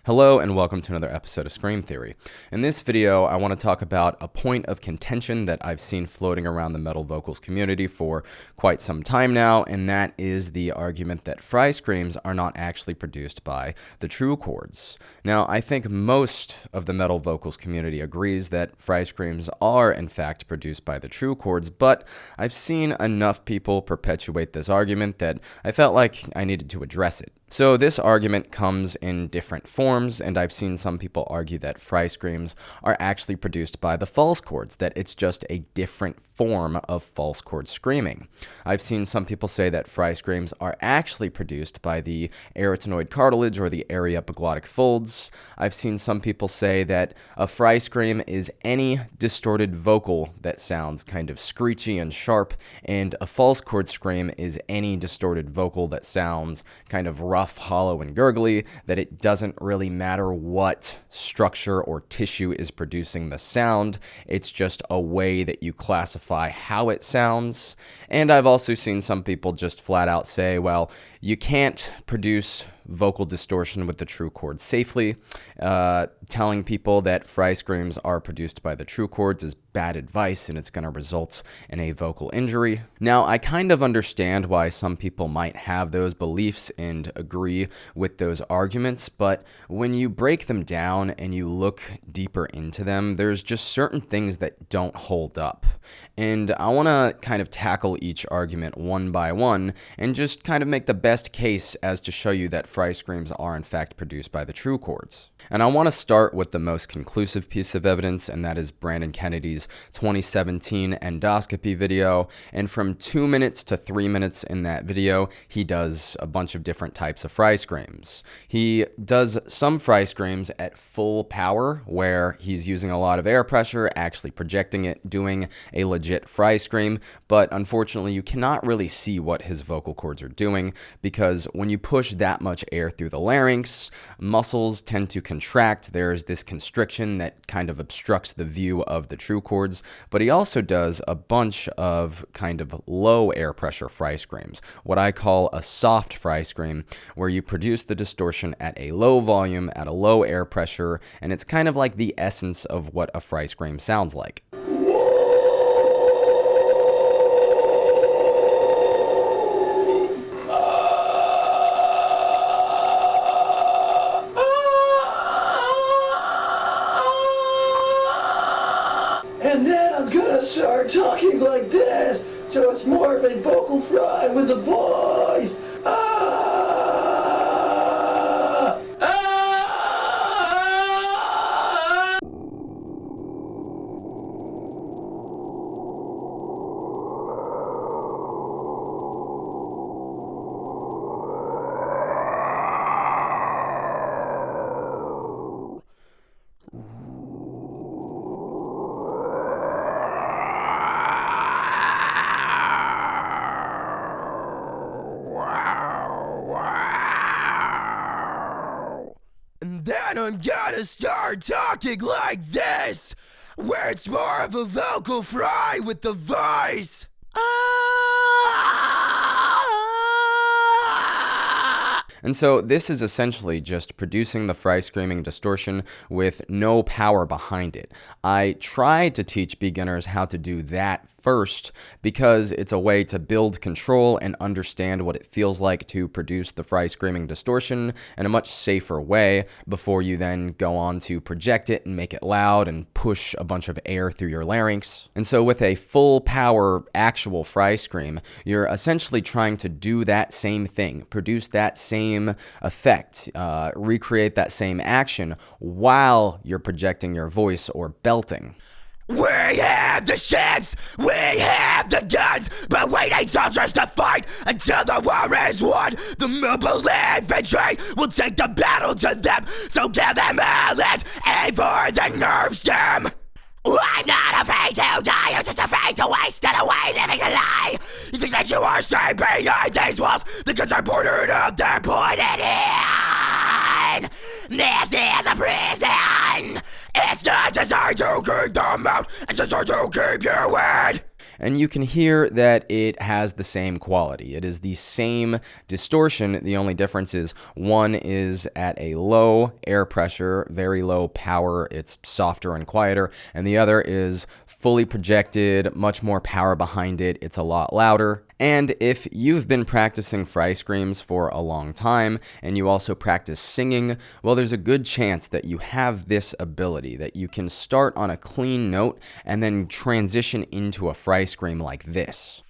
Hello and welcome to another episode of Scream Theory. In this video, I want to talk about a point of contention that I've seen floating around the metal vocals community for quite some time now, and that is the argument that fry screams are not actually produced by the true chords. Now, I think most of the metal vocals community agrees that fry screams are in fact produced by the true chords, but I've seen enough people perpetuate this argument that I felt like I needed to address it. So this argument comes in different forms, and I've seen some people argue that fry screams are actually produced by the false chords, that it's just a different form of false chord screaming. I've seen some people say that fry screams are actually produced by the arytenoid cartilage or the aryepiglottic folds. I've seen some people say that a fry scream is any distorted vocal that sounds kind of screechy and sharp, and a false chord scream is any distorted vocal that sounds kind of rough, hollow, and gurgly, that it doesn't really matter what structure or tissue is producing the sound. It's just a way that you classify how it sounds. And I've also seen some people just flat out say, well, you can't produce vocal distortion with the true chords safely. Telling people that fry screams are produced by the true chords is bad advice, and it's going to result in a vocal injury. Now, I kind of understand why some people might have those beliefs and agree with those arguments, but when you break them down and you look deeper into them, there's just certain things that don't hold up. And I want to kind of tackle each argument one by one and just kind of make the best case as to show you that fry screams are in fact produced by the true chords. And I want to start with the most conclusive piece of evidence, and that is Brandon Kennedy's 2017 endoscopy video. And from 2 minutes to 3 minutes in that video, he does a bunch of different types of fry screams. He does some fry screams at full power, where he's using a lot of air pressure, actually projecting it, doing a legit fry scream. But unfortunately, you cannot really see what his vocal cords are doing, because when you push that much air through the larynx, muscles tend to contract. There's this constriction that kind of obstructs the view of the true chords. But he also does a bunch of kind of low air pressure fry screams, what I call a soft fry scream, where you produce the distortion at a low volume, at a low air pressure, and it's kind of like the essence of what a fry scream sounds like. And then I'm gonna start talking like this, so it's more of a vocal fry with a voice. Then I'm gonna start talking like this, where it's more of a vocal fry with the voice. And so this is essentially just producing the fry screaming distortion with no power behind it. I try to teach beginners how to do that first, because it's a way to build control and understand what it feels like to produce the fry screaming distortion in a much safer way before you then go on to project it and make it loud and push a bunch of air through your larynx. And so with a full power actual fry scream, you're essentially trying to do that same thing, produce that same effect, recreate that same action while you're projecting your voice or belting. We have the ships, we have the guns, but we need soldiers to fight until the war is won. The mobile infantry will take the battle to them, so give them all and aim for the nerve stem. I'm not afraid to die, I'm just afraid to waste it away living a lie. You think that you are safe behind these walls? The guns are pointed up, they're pointed in. This is a prison. It's not designed to keep them out, it's designed to keep you in. And you can hear that it has the same quality. It is the same distortion. The only difference is one is at a low air pressure, very low power. It's softer and quieter. And the other is fully projected, much more power behind it. It's a lot louder. And if you've been practicing fry screams for a long time and you also practice singing, well, there's a good chance that you have this ability, that you can start on a clean note and then transition into a fry scream like this.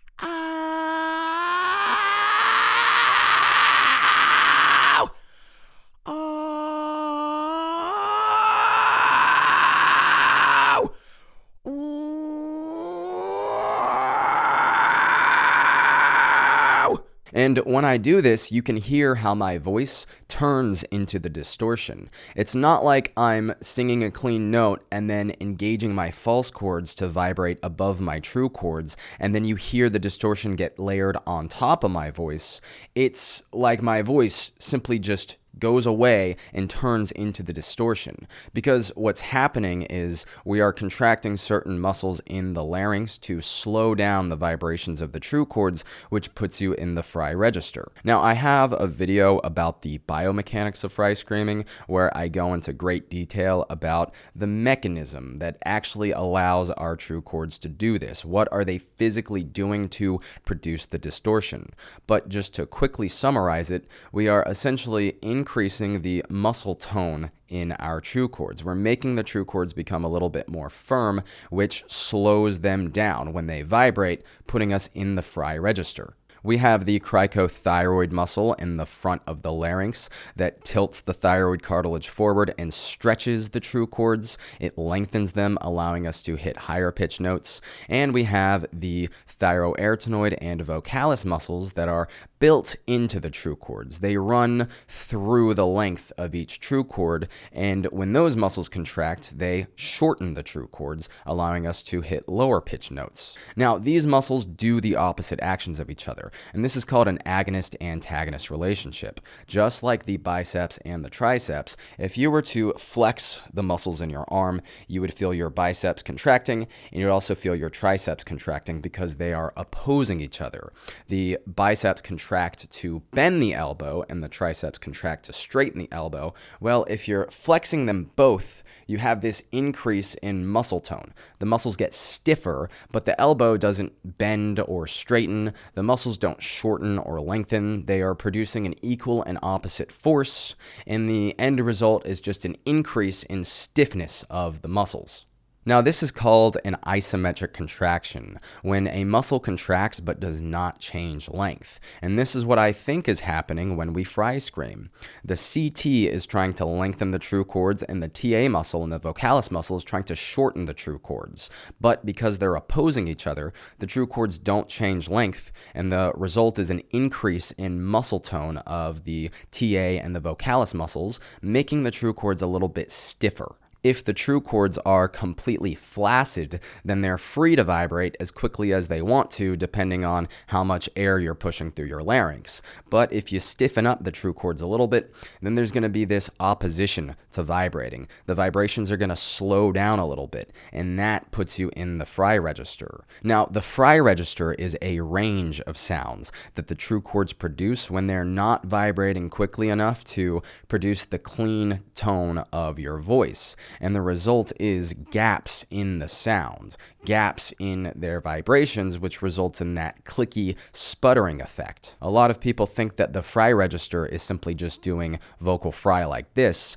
And when I do this, you can hear how my voice turns into the distortion. It's not like I'm singing a clean note and then engaging my false chords to vibrate above my true chords, and then you hear the distortion get layered on top of my voice. It's like my voice simply just goes away and turns into the distortion. Because what's happening is we are contracting certain muscles in the larynx to slow down the vibrations of the true chords, which puts you in the fry register. Now, I have a video about the biomechanics of fry screaming where I go into great detail about the mechanism that actually allows our true chords to do this. What are they physically doing to produce the distortion? But just to quickly summarize it, we are essentially increasing the muscle tone in our true chords. We're making the true chords become a little bit more firm, which slows them down when they vibrate, putting us in the fry register. We have the cricothyroid muscle in the front of the larynx that tilts the thyroid cartilage forward and stretches the true chords. It lengthens them, allowing us to hit higher pitch notes. And we have the thyroarytenoid and vocalis muscles that are built into the true chords. They run through the length of each true chord, and when those muscles contract, they shorten the true chords, allowing us to hit lower pitch notes. Now, these muscles do the opposite actions of each other, and this is called an agonist-antagonist relationship. Just like the biceps and the triceps, if you were to flex the muscles in your arm, you would feel your biceps contracting, and you'd also feel your triceps contracting because they are opposing each other. The biceps contract to bend the elbow and the triceps contract to straighten the elbow. Well, if you're flexing them both, you have this increase in muscle tone. The muscles get stiffer, but the elbow doesn't bend or straighten. The muscles don't shorten or lengthen. They are producing an equal and opposite force, and the end result is just an increase in stiffness of the muscles. Now, this is called an isometric contraction, when a muscle contracts but does not change length. And this is what I think is happening when we fry scream. The CT is trying to lengthen the true chords, and the TA muscle and the vocalis muscle is trying to shorten the true chords. But because they're opposing each other, the true chords don't change length, and the result is an increase in muscle tone of the TA and the vocalis muscles, making the true chords a little bit stiffer. If the true chords are completely flaccid, then they're free to vibrate as quickly as they want to, depending on how much air you're pushing through your larynx. But if you stiffen up the true chords a little bit, then there's going to be this opposition to vibrating. The vibrations are going to slow down a little bit, and that puts you in the fry register. Now, the fry register is a range of sounds that the true chords produce when they're not vibrating quickly enough to produce the clean tone of your voice. And the result is gaps in the sounds, gaps in their vibrations, which results in that clicky, sputtering effect. A lot of people think that the fry register is simply just doing vocal fry like this.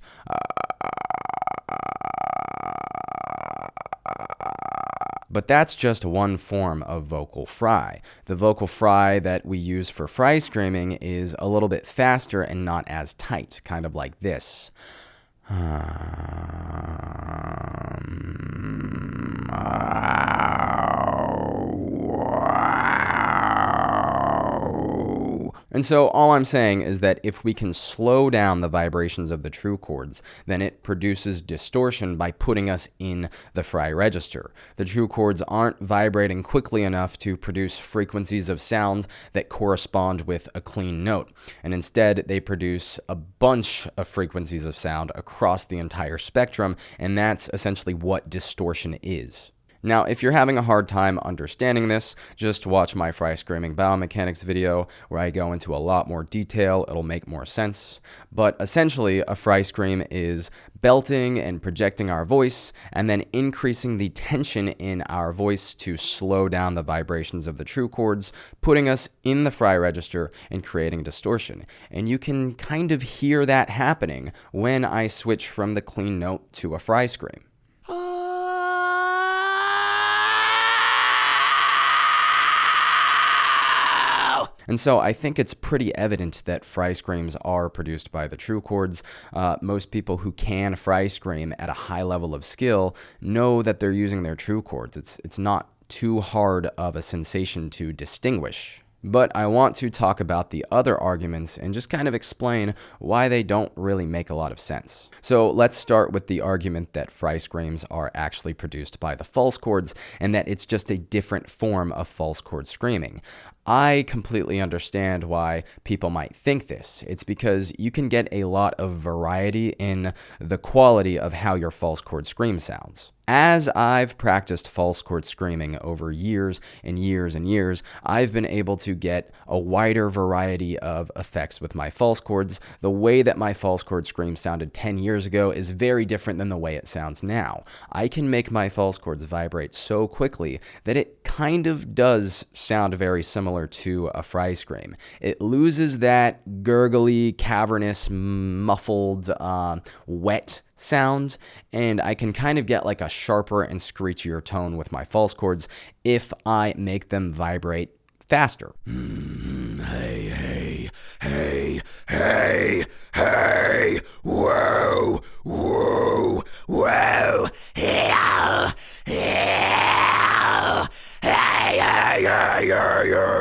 But that's just one form of vocal fry. The vocal fry that we use for fry screaming is a little bit faster and not as tight, kind of like this. And so all I'm saying is that if we can slow down the vibrations of the true chords, then it produces distortion by putting us in the fry register. The true chords aren't vibrating quickly enough to produce frequencies of sound that correspond with a clean note, and instead they produce a bunch of frequencies of sound across the entire spectrum, and that's essentially what distortion is. Now, if you're having a hard time understanding this, just watch my fry screaming biomechanics video where I go into a lot more detail. It'll make more sense. But essentially, a fry scream is belting and projecting our voice and then increasing the tension in our voice to slow down the vibrations of the true chords, putting us in the fry register and creating distortion. And you can kind of hear that happening when I switch from the clean note to a fry scream. And so I think it's pretty evident that fry screams are produced by the true chords. Most people who can fry scream at a high level of skill know that they're using their true chords. It's not too hard of a sensation to distinguish. But I want to talk about the other arguments and just kind of explain why they don't really make a lot of sense. So let's start with the argument that fry screams are actually produced by the false chords and that it's just a different form of false chord screaming. I completely understand why people might think this. It's because you can get a lot of variety in the quality of how your false chord scream sounds. As I've practiced false chord screaming over years and years and years, I've been able to get a wider variety of effects with my false chords. The way that my false chord scream sounded 10 years ago is very different than the way it sounds now. I can make my false chords vibrate so quickly that it kind of does sound very similar to a fry scream. It loses that gurgly, cavernous, muffled, wet sound, and I can kind of get like a sharper and screechier tone with my false chords if I make them vibrate faster. Hey, hey, hey, hey, hey, whoa, whoa, whoa, yeah, yeah, hey, hey, hey, hey, hey.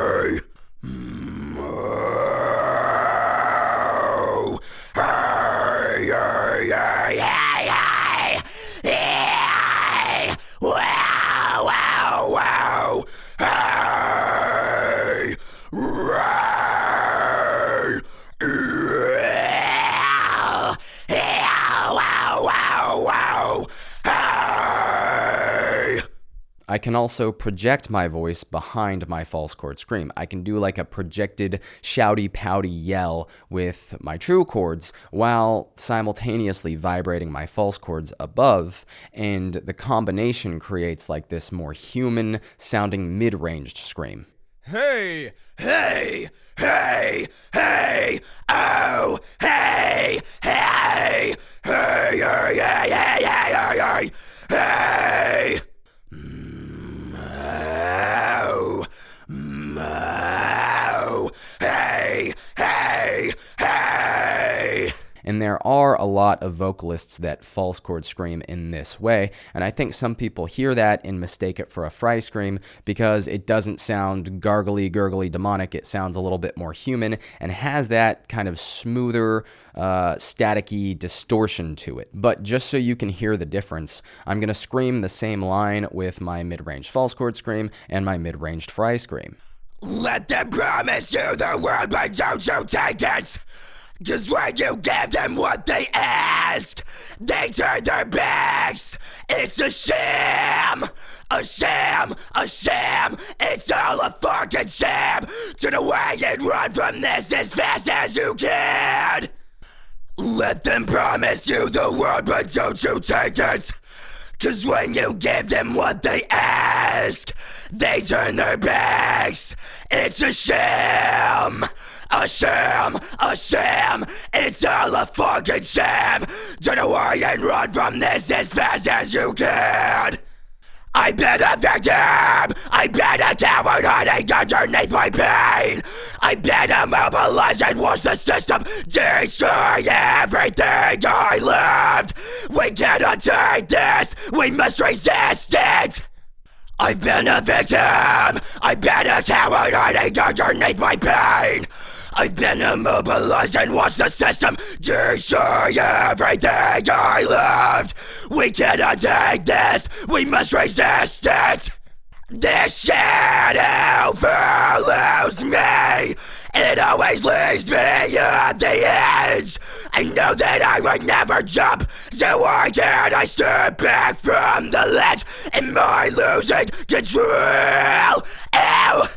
I can also project my voice behind my false chord scream. I can do like a projected shouty, pouty yell with my true chords while simultaneously vibrating my false chords above, and the combination creates like this more human sounding mid-ranged scream. Hey, hey, hey, hey, oh, hey, hey, hey, hey, hey, hey, hey, hey, hey. Hey, hey, hey. And there are a lot of vocalists that false chord scream in this way, and I think some people hear that and mistake it for a fry scream because it doesn't sound gargly, gurgly, demonic. It sounds a little bit more human and has that kind of smoother, staticky distortion to it. But just so you can hear the difference, I'm going to scream the same line with my mid-range false chord scream and my mid-ranged fry scream. Let them promise you the world, but don't you take it. 'Cause when you give them what they ask, they turn their backs. It's a sham, a sham, a sham. It's all a fucking sham. Turn away and run from this as fast as you can. Let them promise you the world, but don't you take it. 'Cause when you give them what they ask, they turn their backs. It's a sham, a sham, a sham. It's all a fucking sham. Turn away and run from this as fast as you can. I've been a victim. I've been a coward hiding underneath my pain. I've been immobilized and watched the system destroy everything I loved. We cannot take this. We must resist it. I've been a victim. I've been a coward hiding underneath my pain. I've been immobilized and watched the system destroy everything I loved. We cannot take this. We must resist it. This shadow follows me. It always leaves me at the edge. I know that I would never jump, so why can't I step back from the ledge? Am I losing control? Ow!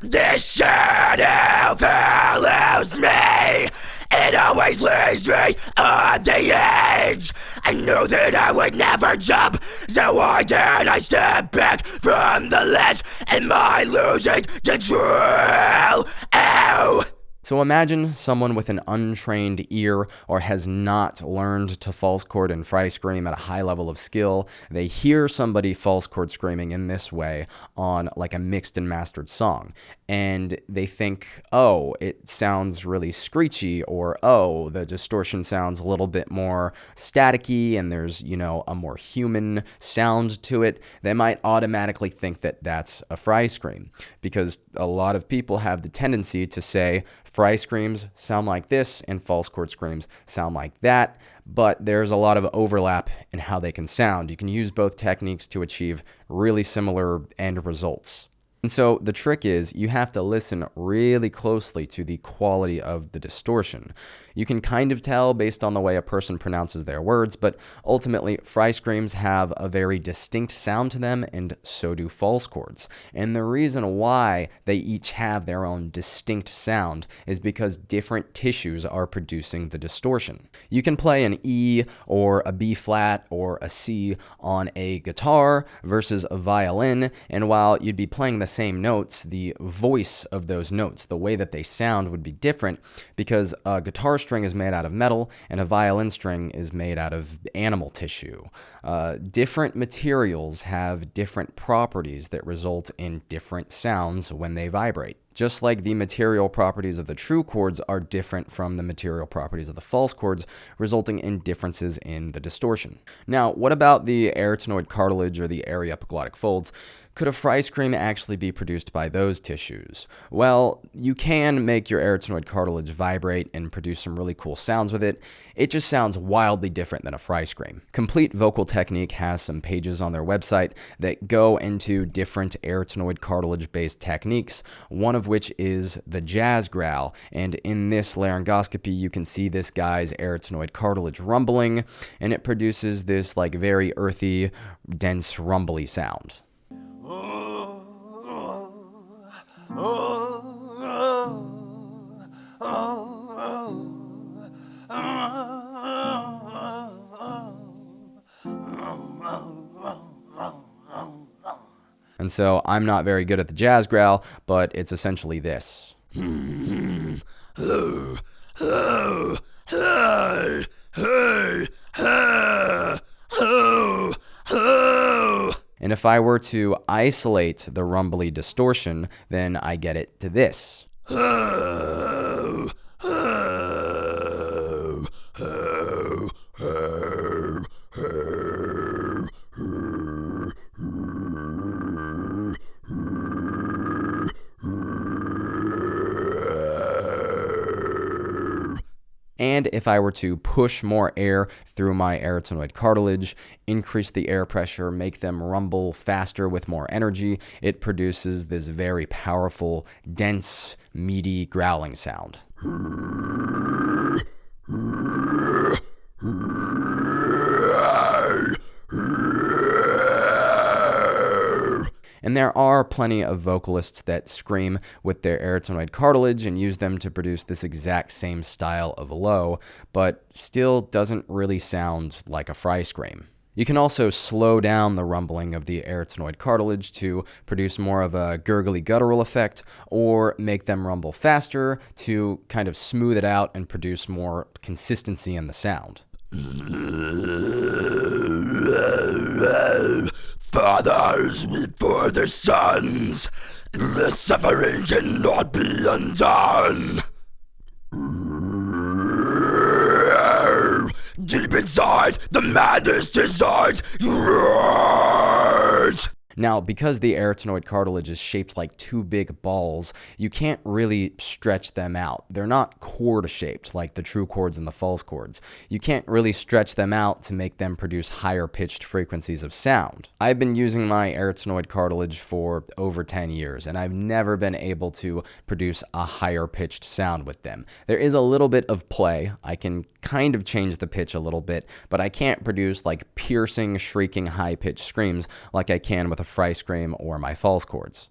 This shadow follows me. It always leaves me on the edge. I knew that I would never jump, so why can't I step back from the ledge? Am I losing control? Ow! So imagine someone with an untrained ear or has not learned to false chord and fry scream at a high level of skill. They hear somebody false chord screaming in this way on like a mixed and mastered song, and they think, oh, it sounds really screechy, or oh, the distortion sounds a little bit more staticky and there's, a more human sound to it. They might automatically think that that's a fry scream, because a lot of people have the tendency to say fry screams sound like this and false chord screams sound like that, but there's a lot of overlap in how they can sound. You can use both techniques to achieve really similar end results. And so the trick is you have to listen really closely to the quality of the distortion. You can kind of tell based on the way a person pronounces their words, but ultimately fry screams have a very distinct sound to them, and so do false chords. And the reason why they each have their own distinct sound is because different tissues are producing the distortion. You can play an E or a B flat or a C on a guitar versus a violin, and while you'd be playing the same notes, the voice of those notes, the way that they sound, would be different, because a guitar string is made out of metal and a violin string is made out of animal tissue. Different materials have different properties that result in different sounds when they vibrate. Just like the material properties of the true chords are different from the material properties of the false chords, resulting in differences in the distortion. Now, what about the arytenoid cartilage or the aryepiglottic folds? Could a fry scream actually be produced by those tissues? Well, you can make your arytenoid cartilage vibrate and produce some really cool sounds with it. It just sounds wildly different than a fry scream. Complete Vocal Technique has some pages on their website that go into different arytenoid cartilage-based techniques, one of which is the jazz growl. And in this laryngoscopy, you can see this guy's arytenoid cartilage rumbling, and it produces this like very earthy, dense, rumbly sound. And so I'm not very good at the jazz growl, but it's essentially this. And if I were to isolate the rumbly distortion, then I get it to this. And if I were to push more air through my arytenoid cartilage, increase the air pressure, make them rumble faster with more energy, it produces this very powerful, dense, meaty growling sound. And there are plenty of vocalists that scream with their arytenoid cartilage and use them to produce this exact same style of low, but still doesn't really sound like a fry scream. You can also slow down the rumbling of the arytenoid cartilage to produce more of a gurgly guttural effect, or make them rumble faster to kind of smooth it out and produce more consistency in the sound. Fathers weep for their sons. The suffering cannot be undone. Deep inside, the madness decides. Now, because the arytenoid cartilage is shaped like two big balls, you can't really stretch them out. They're not chord-shaped like the true chords and the false chords. You can't really stretch them out to make them produce higher pitched frequencies of sound. I've been using my arytenoid cartilage for over 10 years, and I've never been able to produce a higher pitched sound with them. There is a little bit of play. I can kind of change the pitch a little bit, but I can't produce like piercing, shrieking, high-pitched screams like I can with a fry scream or my false chords.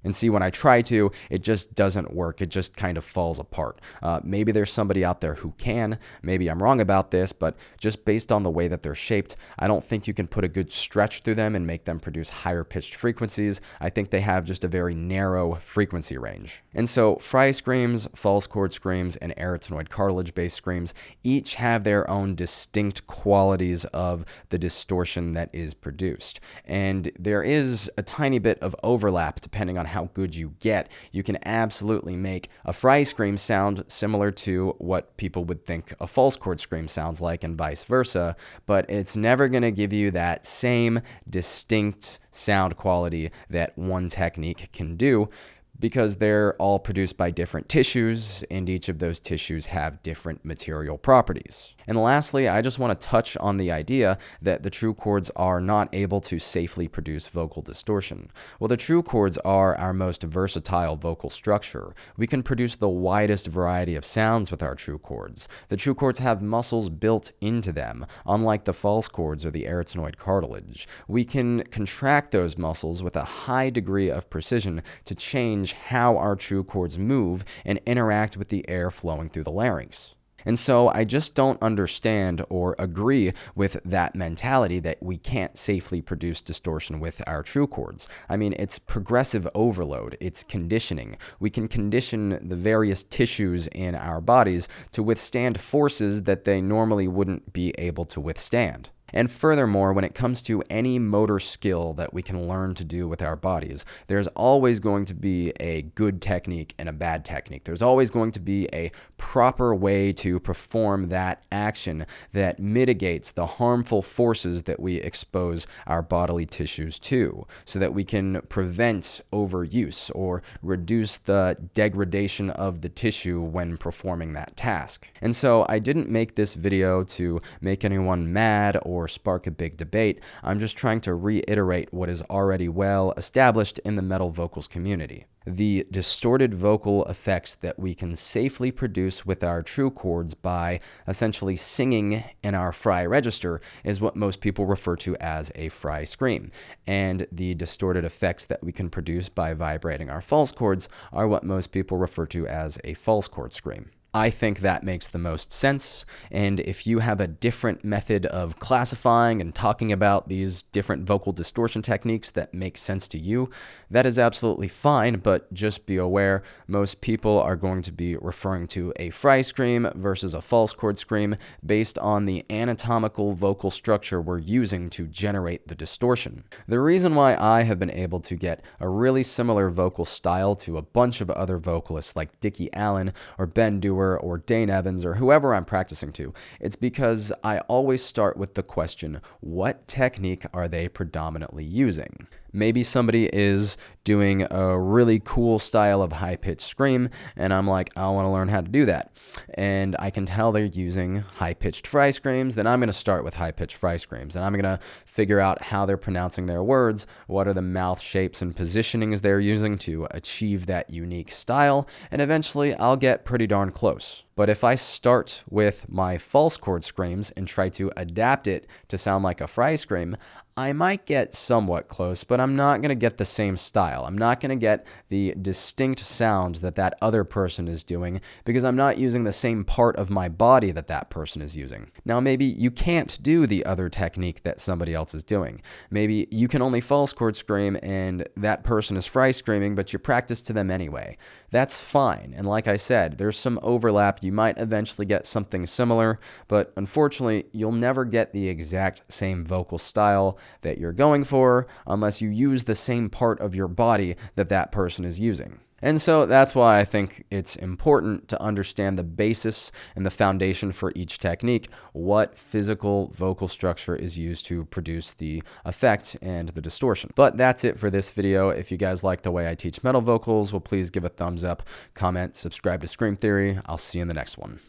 And see, when I try to, it just doesn't work. It just kind of falls apart. Maybe there's somebody out there who can. Maybe I'm wrong about this, but just based on the way that they're shaped, I don't think you can put a good stretch through them and make them produce higher pitched frequencies. I think they have just a very narrow frequency range. And so fry screams, false chord screams, and arytenoid cartilage-based screams each have their own distinct qualities of the distortion that is produced. And there is a tiny bit of overlap depending on how good you get. You can absolutely make a fry scream sound similar to what people would think a false chord scream sounds like and vice versa, but it's never going to give you that same distinct sound quality that one technique can do, because they're all produced by different tissues, and each of those tissues have different material properties. And lastly, I just want to touch on the idea that the true chords are not able to safely produce vocal distortion. Well, the true chords are our most versatile vocal structure. We can produce the widest variety of sounds with our true chords. The true chords have muscles built into them, unlike the false chords or the arytenoid cartilage. We can contract those muscles with a high degree of precision to change how our true chords move and interact with the air flowing through the larynx. And so I just don't understand or agree with that mentality that we can't safely produce distortion with our true chords. I mean, it's progressive overload. It's conditioning. We can condition the various tissues in our bodies to withstand forces that they normally wouldn't be able to withstand. And furthermore, when it comes to any motor skill that we can learn to do with our bodies, there's always going to be a good technique and a bad technique. There's always going to be a proper way to perform that action that mitigates the harmful forces that we expose our bodily tissues to, so that we can prevent overuse or reduce the degradation of the tissue when performing that task. And so I didn't make this video to make anyone mad or spark a big debate. I'm just trying to reiterate what is already well established in the metal vocals community. The distorted vocal effects that we can safely produce with our true chords by essentially singing in our fry register is what most people refer to as a fry scream. And the distorted effects that we can produce by vibrating our false chords are what most people refer to as a false chord scream. I think that makes the most sense, and if you have a different method of classifying and talking about these different vocal distortion techniques that make sense to you, that is absolutely fine, but just be aware, most people are going to be referring to a fry scream versus a false chord scream based on the anatomical vocal structure we're using to generate the distortion. The reason why I have been able to get a really similar vocal style to a bunch of other vocalists like Dickie Allen or Ben Dewar or Dane Evans or whoever I'm practicing to, it's because I always start with the question, what technique are they predominantly using? Maybe somebody is doing a really cool style of high-pitched scream, and I'm like, I want to learn how to do that. And I can tell they're using high-pitched fry screams, then I'm going to start with high-pitched fry screams, and I'm going to figure out how they're pronouncing their words, what are the mouth shapes and positionings they're using to achieve that unique style, and eventually I'll get pretty darn close. But if I start with my false chord screams and try to adapt it to sound like a fry scream, I might get somewhat close, but I'm not going to get the same style. I'm not going to get the distinct sound that that other person is doing because I'm not using the same part of my body that that person is using. Now, maybe you can't do the other technique that somebody else is doing. Maybe you can only false chord scream and that person is fry screaming, but you practice to them anyway. That's fine. And like I said, there's some overlap. You might eventually get something similar, but unfortunately, you'll never get the exact same vocal style that you're going for unless you use the same part of your body that that person is using. And so that's why I think it's important to understand the basis and the foundation for each technique, what physical vocal structure is used to produce the effect and the distortion. But that's it for this video. If you guys like the way I teach metal vocals, well, please give a thumbs up, comment, subscribe to Scream Theory. I'll see you in the next one.